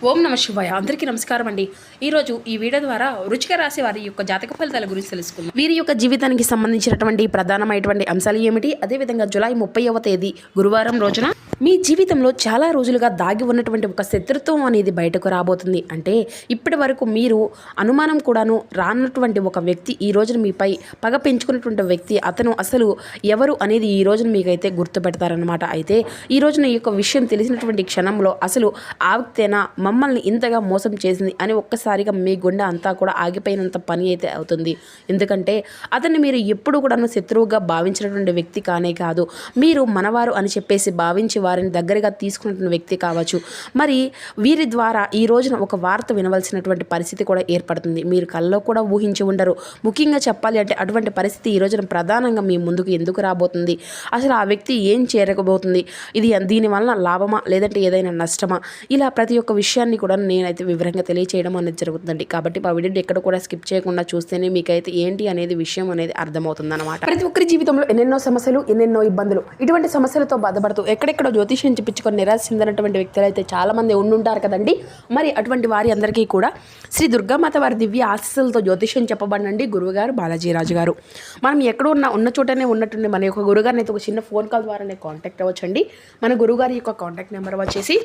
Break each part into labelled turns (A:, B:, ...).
A: ఓం నమ శివాయ. అందరికీ నమస్కారం అండి. ఈరోజు ఈ వీడియో ద్వారా వృశ్చిక రాశి వారి యొక్క జాతక ఫలితాల గురించి తెలుసుకుందాం. వీరి యొక్క జీవితానికి సంబంధించినటువంటి ప్రధానమైనటువంటి అంశాలు ఏమిటి, అదేవిధంగా జూలై 30వ తేదీ గురువారం రోజున మీ జీవితంలో చాలా రోజులుగా దాగి ఉన్నటువంటి ఒక శత్రుత్వం అనేది బయటకు రాబోతుంది. అంటే ఇప్పటి వరకు మీరు అనుమానం కూడాను రానటువంటి ఒక వ్యక్తి ఈ రోజున మీపై పగ పెంచుకున్నటువంటి వ్యక్తి, అతను అసలు ఎవరు అనేది ఈ రోజున మీకైతే గుర్తుపెడతారనమాట. అయితే ఈ రోజున ఈ యొక్క విషయం తెలిసినటువంటి క్షణంలో అసలు ఆ వ్యక్తేనా మమ్మల్ని ఇంతగా మోసం చేసింది అని ఒక్కసారిగా మీ గుండె అంతా కూడా ఆగిపోయినంత పని అయితే అవుతుంది. ఎందుకంటే అతన్ని మీరు ఎప్పుడు కూడాను శత్రువుగా భావించినటువంటి వ్యక్తి కానే కాదు, మీరు మనవారు అని చెప్పేసి భావించి వారిని దగ్గరగా తీసుకున్న వ్యక్తి కావచ్చు. మరి వీరి ద్వారా ఈ రోజున ఒక వార్త వినవలసినటువంటి పరిస్థితి కూడా ఏర్పడుతుంది. మీరు కల్లో కూడా ఊహించి ఉండరు. ముఖ్యంగా చెప్పాలి అంటే అటువంటి పరిస్థితి ఈ రోజున ప్రధానంగా మీ ముందుకు ఎందుకు రాబోతుంది, అసలు ఆ వ్యక్తి ఏం చేరకపోతుంది, ఇది దీనివల్ల లాభమా లేదంటే ఏదైనా నష్టమా, ఇలా ప్రతి ఒక్క విషయాన్ని కూడా నేనైతే వివరంగా తెలియచేయడం అనేది జరుగుతుందండి. కాబట్టి ఆ వీడియోని ఎక్కడ కూడా స్కిప్ చేయకుండా చూస్తేనే మీకైతే ఏంటి అనేది విషయం అనేది అర్థమవుతుంది అనమాట. ప్రతి ఒక్కరి జీవితంలో ఎన్నెన్నో సమస్యలు, ఎన్నెన్నో ఇబ్బందులు, ఇటువంటి సమస్యలతో బాధపడుతూ ఎక్కడెక్కడో జ్యోతిష్యం చెప్పించుకొని నిరాశ చెందినటువంటి వ్యక్తులు అయితే చాలా మంది ఉండుంటారు కదండి. మరి అటువంటి వారి అందరికీ కూడా శ్రీ దుర్గామాత వారి దివ్య ఆశీస్సులతో జ్యోతిష్యం చెప్పబడినండి గురువుగారు బాలాజీరాజు గారు. మనం ఎక్కడ ఉన్న చోటనే ఉన్నట్టుండి మన యొక్క గురుగారిని అయితే ఒక చిన్న ఫోన్ కాల్ ద్వారానే కాంటాక్ట్ అవ్వచ్చండి. మన గురుగారి యొక్క కాంటాక్ట్ నెంబర్ వచ్చేసి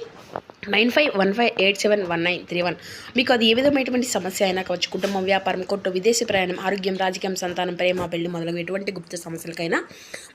A: 9515871931. మీకు అది ఏ విధమైనటువంటి సమస్య అయినా కావచ్చు, కుటుంబం, వ్యాపారం, కొట్టు, విదేశీ ప్రయాణం, ఆరోగ్యం, రాజకీయం, సంతానం, ప్రేమ, పెళ్లి మొదలగు ఎటువంటి గుప్త సమస్యలకైనా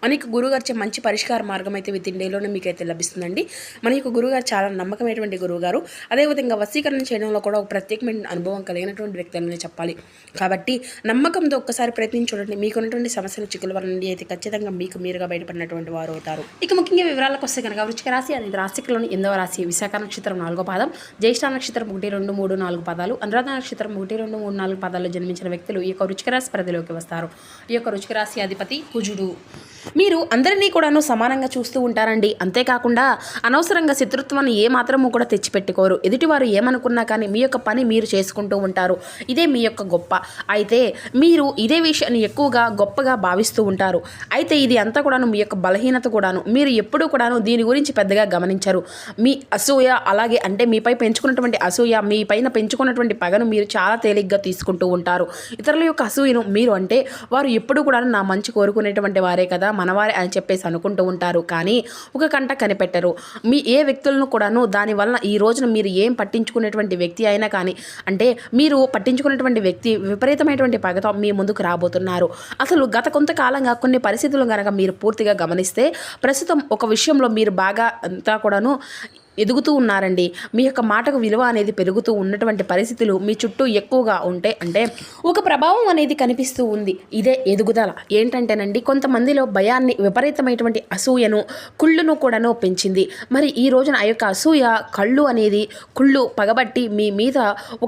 A: మనకి గురుగారిచే మంచి పరిష్కార మార్గం అయితే విత్ ఇన్ డేలోనే మీకైతే లభిస్తుందండి. మన యొక్క గురుగారు చాలా నమ్మకమైనటువంటి గురువుగారు. అదేవిధంగా వశీకరణ చేయడంలో కూడా ఒక ప్రత్యేకమైన అనుభవం కలిగినటువంటి వ్యక్తి అని చెప్పాలి. కాబట్టి నమ్మకంతో ఒక్కసారి ప్రయత్నించి చూడండి. మీకున్నటువంటి సమస్యల చిక్కుల వల్ల నుండి అయితే ఖచ్చితంగా మీకు మీరుగా బయటపడినటువంటి వారు అవుతారు. ఇక ముఖ్యంగా వివరాలకు వస్తే కనుక వృశ్చిక రాశి అనేది రాశికలోని 8వ రాశి. విశాఖ నక్షత్రం 4వ పాదం, జ్యేష్ఠ నక్షత్రం 1, 2, 3, 4 పాదాలు, అనురాధ నక్షత్రం 1, 2, 3, 4 పాదాల్లో జన్మించిన వ్యక్తులు ఈ యొక్క వృశ్చిక రాశి పరిధిలోకి వస్తారు. ఈ యొక్క వృశ్చిక రాశి అధిపతి కుజుడు. మీరు అందరినీ కూడాను సమానంగా చూస్తూ ఉంటారండి. అంతేకాకుండా అనవసరంగా శత్రుత్వాన్ని ఏమాత్రము కూడా తెచ్చిపెట్టుకోరు. ఎదుటివారు ఏమనుకున్నా కానీ మీ యొక్క పని మీరు చేసుకుంటూ ఉంటారు. ఇదే మీ యొక్క గొప్ప. అయితే మీరు ఇదే విషయాన్ని ఎక్కువగా గొప్పగా భావిస్తూ ఉంటారు. అయితే ఇది అంతా కూడాను మీ యొక్క బలహీనత కూడాను. మీరు ఎప్పుడూ కూడాను దీని గురించి పెద్దగా గమనించరు. మీ అసూయ, అలాగే అంటే మీపై పెంచుకున్నటువంటి అసూయ, మీ పైన పెంచుకున్నటువంటి పగను మీరు చాలా తేలిగ్గా తీసుకుంటూ ఉంటారు. ఇతరుల యొక్క అసూయను మీరు అంటే వారు ఎప్పుడు కూడా నా మంచి కోరుకునేటువంటి వారే కదా, మనవారే అని చెప్పేసి అనుకుంటూ ఉంటారు. కానీ ఒక కంట కనిపెట్టరు. మీ ఏ వ్యక్తులను కూడాను దానివల్ల ఈ రోజున మీరు ఏం పట్టించుకునేటువంటి వ్యక్తి అయినా కానీ, అంటే మీరు పట్టించుకునేటువంటి వ్యక్తి విపరీతమైనటువంటి పగతో మీ ముందుకు రాబోతున్నారు. అసలు గత కొంతకాలంగా కొన్ని పరిస్థితులు కనుక మీరు పూర్తిగా గమనిస్తే ప్రస్తుతం ఒక విషయంలో మీరు బాగా అంతా కూడాను ఎదుగుతూ ఉన్నారండి. మీ యొక్క మాటకు విలువ అనేది పెరుగుతూ ఉన్నటువంటి పరిస్థితులు మీ చుట్టూ ఎక్కువగా ఉంటే అంటే ఒక ప్రభావం అనేది కనిపిస్తూ ఉంది. ఇదే ఎదుగుదల. ఏంటంటేనండి కొంతమందిలో భయాన్ని, విపరీతమైనటువంటి అసూయను, కుళ్ళును కూడాను పెంచింది. మరి ఈ రోజున ఆ యొక్క అసూయ, కళ్ళు అనేది కుళ్ళు పగబట్టి మీ మీద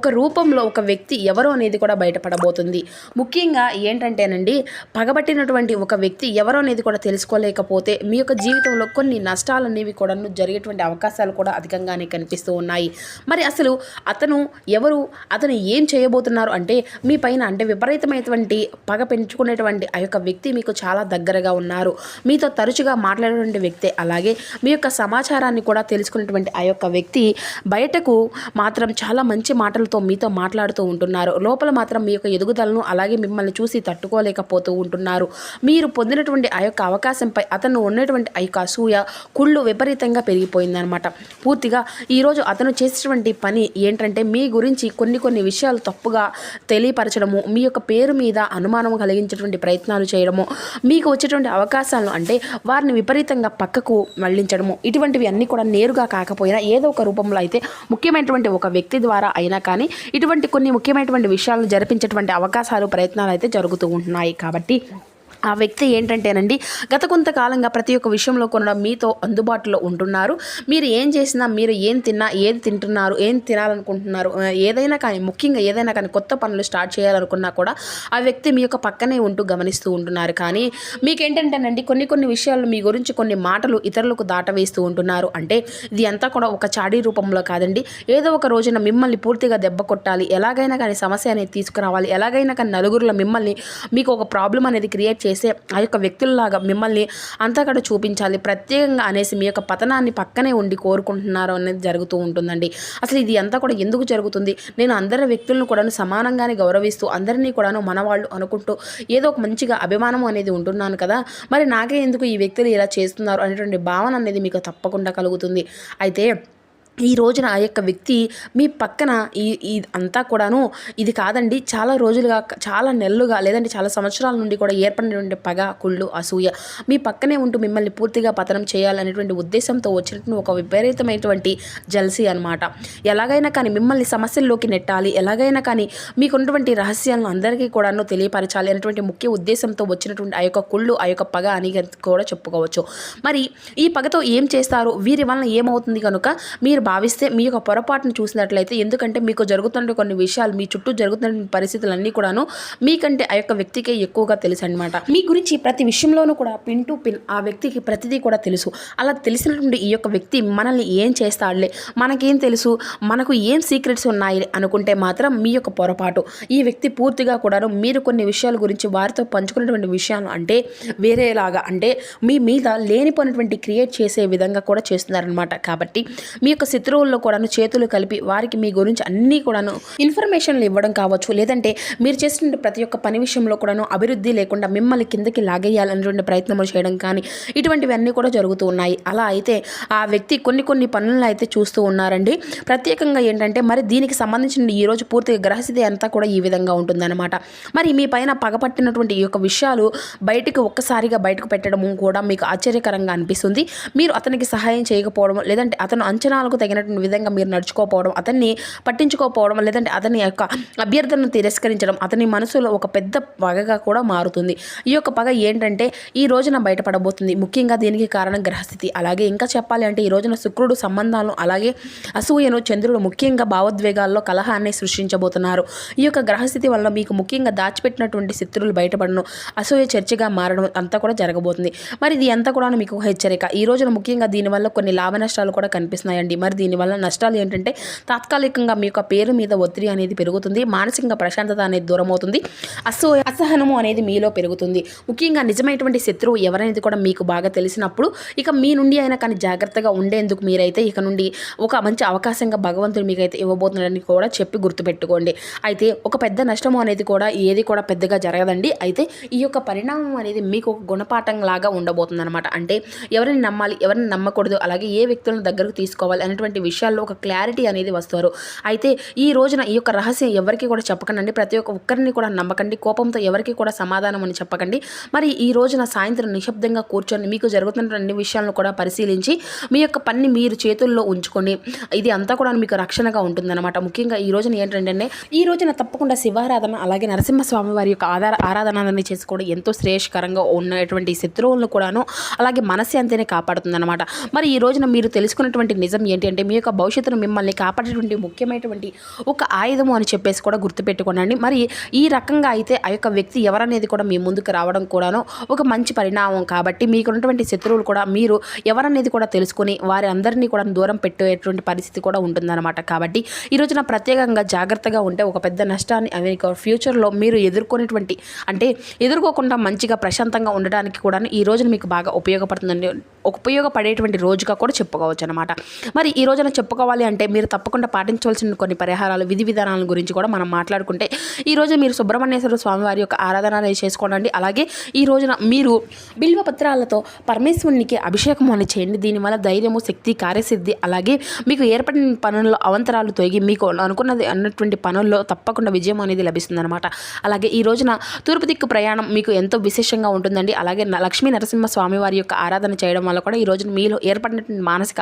A: ఒక రూపంలో ఒక వ్యక్తి ఎవరు అనేది కూడా బయటపడబోతుంది. ముఖ్యంగా ఏంటంటేనండి పగబట్టినటువంటి ఒక వ్యక్తి ఎవరు అనేది కూడా తెలుసుకోలేకపోతే మీ యొక్క జీవితంలో కొన్ని నష్టాలు అనేవి కూడా జరిగేటువంటి అవకాశాలు కూడా అధికంగానే కనిపిస్తూ ఉన్నాయి. మరి అసలు అతను ఎవరు, అతను ఏం చేయబోతున్నారు అంటే మీ పైన అంటే విపరీతమైనటువంటి పగ పెంచుకునేటువంటి ఆ యొక్క వ్యక్తి మీకు చాలా దగ్గరగా ఉన్నారు. మీతో తరచుగా మాట్లాడేటువంటి వ్యక్తే. అలాగే మీ యొక్క సమాచారాన్ని కూడా తెలుసుకునేటువంటి ఆ యొక్క వ్యక్తి బయటకు మాత్రం చాలా మంచి మాటలతో మీతో మాట్లాడుతూ ఉంటున్నారు. లోపల మాత్రం మీ యొక్క ఎదుగుదలను అలాగే మిమ్మల్ని చూసి తట్టుకోలేకపోతూ ఉంటున్నారు. మీరు పొందినటువంటి ఆ యొక్క అవకాశంపై అతను ఉన్నటువంటి ఆ యొక్క అసూయ, కుళ్ళు విపరీతంగా పెరిగిపోయిందనమాట. పూర్తిగా ఈరోజు అతను చేసేటువంటి పని ఏంటంటే మీ గురించి కొన్ని విషయాలు తప్పుగా తెలియపరచడము, మీ యొక్క పేరు మీద అనుమానం కలిగించేటువంటి ప్రయత్నాలు చేయడము, మీకు వచ్చేటువంటి అవకాశాలను అంటే వారిని విపరీతంగా పక్కకు మళ్లించడము, ఇటువంటివి అన్నీ కూడా నేరుగా కాకపోయినా ఏదో ఒక రూపంలో అయితే ముఖ్యమైనటువంటి ఒక వ్యక్తి ద్వారా అయినా కానీ ఇటువంటి కొన్ని ముఖ్యమైనటువంటి విషయాలను జరిపించేటువంటి అవకాశాలు, ప్రయత్నాలు అయితే జరుగుతూ ఉంటున్నాయి. కాబట్టి ఆ వ్యక్తి ఏంటంటేనండి గత కొంతకాలంగా ప్రతి ఒక్క విషయంలో కూడా మీతో అందుబాటులో ఉంటున్నారు. మీరు ఏం చేసినా, మీరు ఏం తిన్నా, ఏది తింటున్నారు, ఏం తినాలనుకుంటున్నారు, ఏదైనా కానీ ముఖ్యంగా ఏదైనా కానీ కొత్త పనులు స్టార్ట్ చేయాలనుకున్నా కూడా ఆ వ్యక్తి మీ యొక్క పక్కనే ఉంటూ గమనిస్తూ ఉంటున్నారు. కానీ మీకేంటంటేనండి కొన్ని విషయాలు మీ గురించి కొన్ని మాటలు ఇతరులకు దాటవేస్తూ ఉంటున్నారు. అంటే ఇది అంతా కూడా ఒక చాడీ రూపంలో కాదండి. ఏదో ఒక రోజున మిమ్మల్ని పూర్తిగా దెబ్బ కొట్టాలి, ఎలాగైనా కానీ సమస్య అనేది తీసుకురావాలి, ఎలాగైనా కానీ నలుగురిలో మిమ్మల్ని మీకు ఒక ప్రాబ్లం అనేది క్రియేట్ చేసే ఆ యొక్క వ్యక్తుల్లాగా మిమ్మల్ని అంతా కూడా చూపించాలి ప్రత్యేకంగా అనేసి మీ యొక్క పతనాన్ని పక్కనే ఉండి కోరుకుంటున్నారు అనేది జరుగుతూ ఉంటుందండి. అసలు ఇది అంతా కూడా ఎందుకు జరుగుతుంది? నేను అందరి వ్యక్తులను కూడాను సమానంగానే గౌరవిస్తూ అందరినీ కూడాను మనవాళ్ళు అనుకుంటూ ఏదో ఒక మంచిగా అభిమానం అనేది ఉంటున్నాను కదా, మరి నాకే ఎందుకు ఈ వ్యక్తులు ఇలా చేస్తున్నారు అనేటువంటి భావన అనేది మీకు తప్పకుండా కలుగుతుంది. అయితే ఈ రోజున ఆ యొక్క వ్యక్తి మీ పక్కన ఈ అంతా కూడాను ఇది కాదండి, చాలా రోజులుగా చాలా నెలలుగా లేదంటే చాలా సంవత్సరాల నుండి కూడా ఏర్పడినటువంటి పగ, కుళ్ళు, అసూయ మీ పక్కనే ఉంటూ మిమ్మల్ని పూర్తిగా పతనం చేయాలనేటువంటి ఉద్దేశంతో వచ్చినటువంటి ఒక విపరీతమైనటువంటి జల్సీ అనమాట. ఎలాగైనా కానీ మిమ్మల్ని సమస్యల్లోకి నెట్టాలి, ఎలాగైనా కానీ మీకున్నటువంటి రహస్యాలను అందరికీ కూడాను తెలియపరచాలి అనేటువంటి ముఖ్య ఉద్దేశంతో వచ్చినటువంటి ఆ యొక్క కుళ్ళు, ఆ యొక్క పగ అని కూడా చెప్పుకోవచ్చు. మరి ఈ పగతో ఏం చేస్తారు, వీరి వలన ఏమవుతుంది కనుక మీరు భావిస్తే మీ యొక్క పొరపాటును చూసినట్లయితే, ఎందుకంటే మీకు జరుగుతున్న కొన్ని విషయాలు, మీ చుట్టూ జరుగుతున్న పరిస్థితులన్నీ కూడాను మీకంటే ఆ యొక్క వ్యక్తికే ఎక్కువగా తెలుసు అనమాట. మీ గురించి ప్రతి విషయంలోనూ కూడా పిన్ టు పిన్ ఆ వ్యక్తికి ప్రతిదీ కూడా తెలుసు. అలా తెలిసినటువంటి ఈ యొక్క వ్యక్తి మనల్ని ఏం చేస్తాడులే, మనకేం తెలుసు, మనకు ఏం సీక్రెట్స్ ఉన్నాయి అనుకుంటే మాత్రం మీ యొక్క పొరపాటు. ఈ వ్యక్తి పూర్తిగా కూడాను మీరు కొన్ని విషయాల గురించి వారితో పంచుకున్నటువంటి విషయాలు అంటే వేరేలాగా, అంటే మీ మీద లేనిపోయినటువంటి క్రియేట్ చేసే విధంగా కూడా చేస్తున్నారనమాట. కాబట్టి మీ యొక్క శత్రువుల్లో కూడాను చేతులు కలిపి వారికి మీ గురించి అన్నీ కూడాను ఇన్ఫర్మేషన్లు ఇవ్వడం కావచ్చు, లేదంటే మీరు చేసిన ప్రతి ఒక్క పని విషయంలో కూడాను అభివృద్ధి లేకుండా మిమ్మల్ని కిందకి లాగేయాలనేటువంటి ప్రయత్నములు చేయడం కానీ ఇటువంటివన్నీ కూడా జరుగుతూ ఉన్నాయి. అలా అయితే ఆ వ్యక్తి కొన్ని పనులను అయితే చూస్తూ ఉన్నారండి. ప్రత్యేకంగా ఏంటంటే మరి దీనికి సంబంధించిన ఈరోజు పూర్తిగా గ్రహస్థితి అంతా కూడా ఈ విధంగా ఉంటుందన్నమాట. మరి మీ పైన పగపట్టినటువంటి ఈ యొక్క విషయాలు ఒక్కసారిగా బయటకు పెట్టడము కూడా మీకు ఆశ్చర్యకరంగా అనిపిస్తుంది. మీరు అతనికి సహాయం చేయకపోవడం, లేదంటే అతను అంచనాలకు తగినటువంటి విధంగా మీరు నడుచుకోకపోవడం, అతన్ని పట్టించుకోకపోవడం, లేదంటే అతని యొక్క అభ్యర్థనను తిరస్కరించడం అతని మనసులో ఒక పెద్ద పగగా కూడా మారుతుంది. ఈ యొక్క పగ ఏంటంటే ఈ రోజున బయటపడబోతుంది. ముఖ్యంగా దీనికి కారణం గ్రహస్థితి. అలాగే ఇంకా చెప్పాలి అంటే ఈ రోజున శుక్రుడు సంబంధాలను, అలాగే అసూయను, చంద్రుడు ముఖ్యంగా భావోద్వేగాల్లో కలహాన్ని సృష్టించబోతున్నారు. ఈ యొక్క గ్రహస్థితి వల్ల మీకు ముఖ్యంగా దాచిపెట్టినటువంటి శత్రువులు బయటపడడం, అసూయ చర్చగా మారడం అంతా కూడా జరగబోతుంది. మరి ఇది అంతా కూడా మీకు హెచ్చరిక. ఈ రోజున ముఖ్యంగా దీనివల్ల కొన్ని లాభ నష్టాలు కూడా కనిపిస్తున్నాయండి. మరి దీనివల్ల నష్టాలు ఏంటంటే తాత్కాలికంగా మీ యొక్క పేరు మీద ఒత్తిడి అనేది పెరుగుతుంది, మానసికంగా ప్రశాంతత అనేది దూరం అవుతుంది, అసహనము అనేది మీలో పెరుగుతుంది. ముఖ్యంగా నిజమైనటువంటి శత్రువు ఎవరనేది కూడా మీకు బాగా తెలిసినప్పుడు ఇక మీ నుండి అయినా కానీ జాగ్రత్తగా ఉండేందుకు మీరైతే ఇక నుండి ఒక మంచి అవకాశంగా భగవంతుడు మీకైతే ఇవ్వబోతున్నాడని కూడా చెప్పి గుర్తుపెట్టుకోండి. అయితే ఒక పెద్ద నష్టము అనేది కూడా ఏది కూడా పెద్దగా జరగదండి. అయితే ఈ యొక్క పరిణామం అనేది మీకు ఒక గుణపాఠం లాగా ఉండబోతుంది అనమాట. అంటే ఎవరిని నమ్మాలి, ఎవరిని నమ్మకూడదు, అలాగే ఏ వ్యక్తులను దగ్గరకు తీసుకోవాలి అనేటువంటి విషయాల్లో ఒక క్లారిటీ అనేది వస్తారు. అయితే ఈ రోజున ఈ యొక్క రహస్యం ఎవరికి కూడా చెప్పకండి, ప్రతి ఒక్కరిని కూడా నమ్మకండి, కోపంతో ఎవరికి కూడా సమాధానం అని చెప్పకండి. మరి ఈ రోజున సాయంత్రం నిశ్శబ్దంగా కూర్చొని మీకు జరుగుతున్న అన్ని విషయాలను కూడా పరిశీలించి మీ యొక్క పని మీరు చేతుల్లో ఉంచుకొని ఇది అంతా కూడా మీకు రక్షణగా ఉంటుందన్నమాట. ముఖ్యంగా ఈ రోజున ఏంటంటే ఈ రోజున తప్పకుండా శివారాధన, అలాగే నరసింహస్వామి వారి యొక్క ఆరాధనని చేసుకోవడం ఎంతో శ్రేయస్కరంగా ఉన్నటువంటి శత్రువులను కూడాను అలాగే మనశ్శాంతిని కాపాడుతుందన్నమాట. మరి ఈ రోజున మీరు తెలుసుకున్నటువంటి నిజం ఏంటి అంటే మీ యొక్క భవిష్యత్తును మిమ్మల్ని కాపాడేటువంటి ముఖ్యమైనటువంటి ఒక ఆయుధము అని చెప్పేసి కూడా గుర్తుపెట్టుకోండి. మరి ఈ రకంగా అయితే ఆ యొక్క వ్యక్తి ఎవరనేది కూడా మీ ముందుకు రావడం కూడాను ఒక మంచి పరిణామం. కాబట్టి మీకున్నటువంటి శత్రువులు కూడా మీరు ఎవరనేది కూడా తెలుసుకొని వారి అందరినీ కూడా దూరం పెట్టేటువంటి పరిస్థితి కూడా ఉంటుందన్నమాట. కాబట్టి ఈ రోజున ప్రత్యేకంగా జాగ్రత్తగా ఉంటే ఒక పెద్ద నష్టాన్ని ఫ్యూచర్లో మీరు ఎదుర్కోకుండా మంచిగా ప్రశాంతంగా ఉండడానికి కూడా ఈ రోజున మీకు బాగా ఉపయోగపడేటువంటి రోజుగా కూడా చెప్పుకోవచ్చు అనమాట. మరి ఈ రోజున చెప్పుకోవాలి అంటే మీరు తప్పకుండా పాటించవలసిన కొన్ని పరిహారాలు, విధి విధానాల గురించి కూడా మనం మాట్లాడుకుంటే ఈ రోజు మీరు సుబ్రహ్మణ్యేశ్వర స్వామి వారి యొక్క ఆరాధన అనేది చేసుకోండి. అలాగే ఈ రోజున మీరు బిల్వ పత్రాలతో పరమేశ్వరునికి అభిషేకం అని చేయండి. దీనివల్ల ధైర్యము, శక్తి, కార్యసిద్ధి, అలాగే మీకు ఏర్పడిన పనుల్లో అవంతరాలు తొలగి మీకు అనుకున్నది అన్నటువంటి పనుల్లో తప్పకుండా విజయం అనేది లభిస్తుందన్నమాట. అలాగే ఈ రోజున తూర్పు దిక్కు ప్రయాణం మీకు ఎంతో విశేషంగా ఉంటుందండి. అలాగే లక్ష్మీ నరసింహ స్వామి వారి యొక్క ఆరాధన చేయడం వల్ల కూడా ఈ రోజున మీలో ఏర్పడినటువంటి మానసిక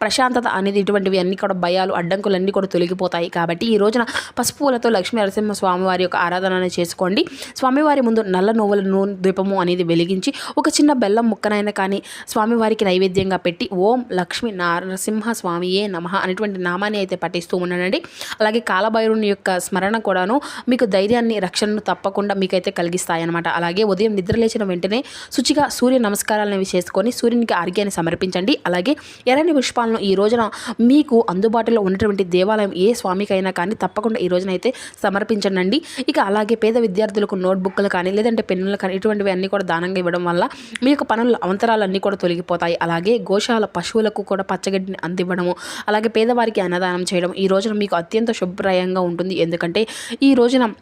A: ప్రశాంతత అనేది ఇటువంటివి అన్ని కూడా భయాలు, అడ్డంకులన్నీ కూడా తొలగిపోతాయి. కాబట్టి ఈ రోజున పసుపు పూలతో లక్ష్మీ నరసింహ స్వామి వారి యొక్క ఆరాధన చేసుకోండి. స్వామివారి ముందు నల్ల నువ్వుల నూనె దీపము అనేది వెలిగించి ఒక చిన్న బెల్లం ముక్కనైనా కానీ స్వామివారికి నైవేద్యంగా పెట్టి ఓం లక్ష్మీ నరసింహ స్వామియే నమః అనేటువంటి నామాన్ని అయితే పఠిస్తూ ఉన్నానండి. అలాగే కాలభైరుని యొక్క స్మరణ కూడాను మీకు ధైర్యాన్ని, రక్షణను తప్పకుండా మీకైతే కలిగిస్తాయి అనమాట. అలాగే ఉదయం నిద్ర లేచిన వెంటనే శుచిగా సూర్య నమస్కారాలను చేసుకొని సూర్యునికి ఆర్ఘ్యాన్ని సమర్పించండి. అలాగే ఎర్రని పుష్పాలను ఈ రోజున రోజున మీకు అందుబాటులో ఉన్నటువంటి దేవాలయం ఏ స్వామికైనా కానీ తప్పకుండా ఈ రోజునైతే సమర్పించండి. ఇక అలాగే పేద విద్యార్థులకు నోట్బుక్లు కానీ లేదంటే పెన్నులు కానీ ఇటువంటివి అన్నీ కూడా దానంగా ఇవ్వడం వల్ల మీ యొక్క పనుల అవంతరాలన్నీ కూడా తొలగిపోతాయి. అలాగే గోశాల పశువులకు కూడా పచ్చగడ్డిని అందివ్వడము, అలాగే పేదవారికి అన్నదానం చేయడం ఈ రోజున మీకు అత్యంత శుభప్రదంగా ఉంటుంది. ఎందుకంటే ఈ రోజున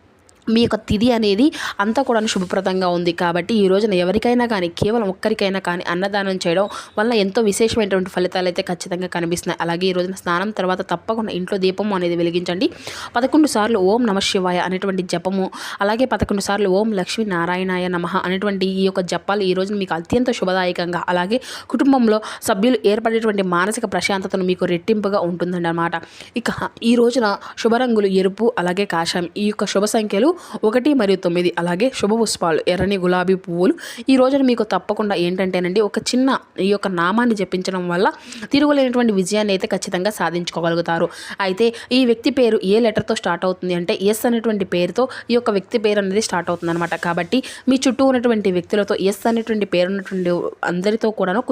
A: మీ యొక్క తిథి అనేది అంతా కూడా శుభప్రదంగా ఉంది. కాబట్టి ఈ రోజున ఎవరికైనా కానీ కేవలం ఒక్కరికైనా కానీ అన్నదానం చేయడం వల్ల ఎంతో విశేషమైనటువంటి ఫలితాలు అయితే ఖచ్చితంగా కనిపిస్తున్నాయి. అలాగే ఈ రోజున స్నానం తర్వాత తప్పకుండా ఇంట్లో దీపం అనేది వెలిగించండి. 11 సార్లు ఓం నమః శివాయ అనేటువంటి జపము, అలాగే 11 సార్లు ఓం లక్ష్మీ నారాయణాయ నమః అనేటువంటి ఈ యొక్క జపాలు ఈ రోజున మీకు అత్యంత శుభదాయకంగా, అలాగే కుటుంబంలో సభ్యులు ఏర్పడేటువంటి మానసిక ప్రశాంతతను మీకు రెట్టింపుగా ఉంటుందండి అన్నమాట. ఇక ఈ రోజున శుభరంగులు ఎరుపు, అలాగే కాషాయం. ఈ యొక్క శుభ సంఖ్యలు 1 మరియు 9. అలాగే శుభ పుష్పాలు ఎర్రని గులాబీ పువ్వులు. ఈ రోజున మీకు తప్పకుండా ఏంటంటేనండి ఒక చిన్న ఈ యొక్క నామాన్ని జపించడం వల్ల తిరుగులేనటువంటి విజయాన్ని అయితే ఖచ్చితంగా సాధించుకోగలుగుతారు. అయితే ఈ వ్యక్తి పేరు ఏ లెటర్తో స్టార్ట్ అవుతుంది అంటే ఎస్ అనేటువంటి పేరుతో ఈ యొక్క వ్యక్తి పేరు అనేది స్టార్ట్ అవుతుంది అనమాట. కాబట్టి మీ చుట్టూ ఉన్నటువంటి వ్యక్తులతో ఎస్ అనేటువంటి పేరు ఉన్నటువంటి అందరితో కూడాను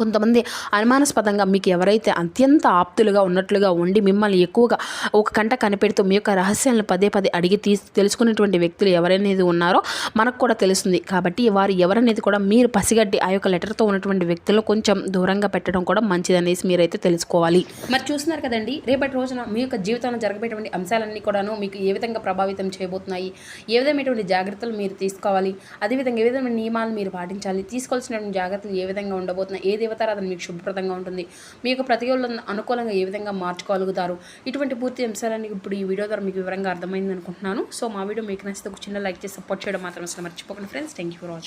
A: కొంతమంది అనుమానాస్పదంగా మీకు ఎవరైతే అత్యంత ఆప్తులుగా ఉన్నట్లుగా ఉండి మిమ్మల్ని ఎక్కువగా ఒక కంట కనిపెడుతూ మీ యొక్క రహస్యాలను పదే అడిగి తెలుసుకునేటువంటి వ్యక్తులు ఎవరనేది ఉన్నారో మనకు కూడా తెలుస్తుంది. కాబట్టి వారు ఎవరనేది కూడా మీరు పసిగట్టి ఆ యొక్క లెటర్తో ఉన్నటువంటి వ్యక్తులను కొంచెం దూరంగా పెట్టడం కూడా మంచిదనేసి మీరైతే తెలుసుకోవాలి. మరి చూస్తున్నారు కదండి, రేపటి రోజున మీ యొక్క జీవితంలో జరగబోయేటువంటి అంశాలన్నీ కూడాను మీకు ఏ విధంగా ప్రభావితం చేయబోతున్నాయి, ఏ విధమైనటువంటి జాగ్రత్తలు మీరు తీసుకోవాలి, అదేవిధంగా ఏ విధమైన నియమాలు మీరు పాటించాలి, తీసుకోవాల్సినటువంటి జాగ్రత్తలు ఏ విధంగా ఉండబోతున్నాయి, ఏ దేవతారాధన మీకు శుభప్రదంగా ఉంటుంది, మీ యొక్క ప్రతికూలను అనుకూలంగా ఏ విధంగా మార్చుకోగలుగుతారు, ఇటువంటి పూర్తి అంశాలన్నీ ఇప్పుడు ఈ వీడియో ద్వారా మీకు వివరంగా అర్థమైంది అనుకుంటున్నాను. సో మా వీడియో మీకు నచ్చితే ఒక చిన్న లైక్ చేసి సపోర్ట్ చేయడం మాత్రం అసలు మర్చిపోకండి friends. Thank you for watching.